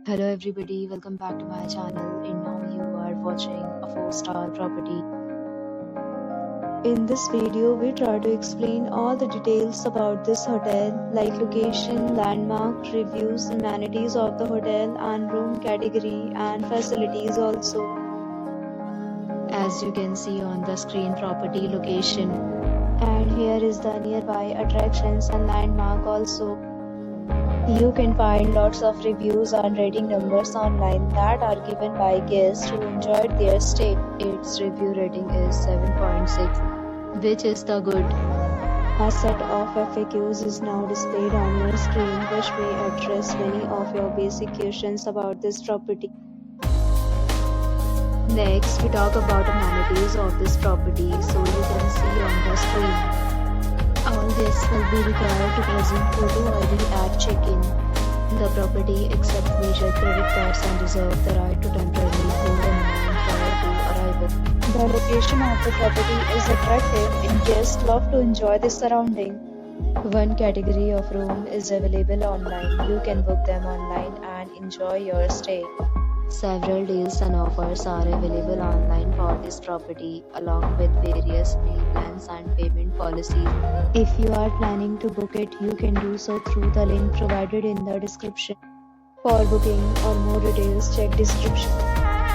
Hello everybody, welcome back to my channel and now you are watching a 4-star property. In this video, we try to explain all the details about this hotel like location, landmark, reviews, amenities of the hotel and room category and facilities also. As you can see on the screen, property location. And here is the nearby attractions and landmark also. You can find lots of reviews and rating numbers online that are given by guests who enjoyed their stay. Its review rating is 7.6, which is the good. A set of FAQs is now displayed on your screen which may address many of your basic questions about this property. Next, we talk about amenities of this property, so you can see on the screen. All guests will be required to present photo ID at check-in. The property accepts major credit cards and reserves the right to temporarily hold an amount prior to arrival. The location of the property is attractive and guests love to enjoy the surrounding. One category of room is available online. You can book them online and enjoy your stay. Several deals and offers are available online for this property, along with various meal plans and payment policies. If you are planning to book it, you can do so through the link provided in the description. For booking or more details, check description.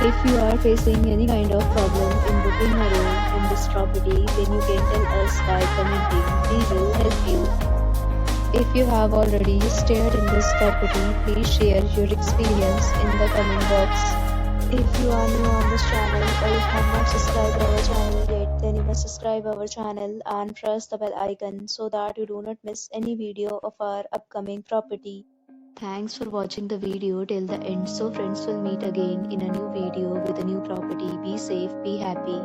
If you are facing any kind of problem in booking a room in this property, then you can tell us by commenting. We will help you. If you have already stayed in this property, please share your experience in the comment box. If you are new on this channel or you have not subscribed our channel yet, then you must subscribe our channel and press the bell icon so that you do not miss any video of our upcoming property. Thanks for watching the video till the end. So friends, will meet again in a new video with a new property. Be safe, be happy.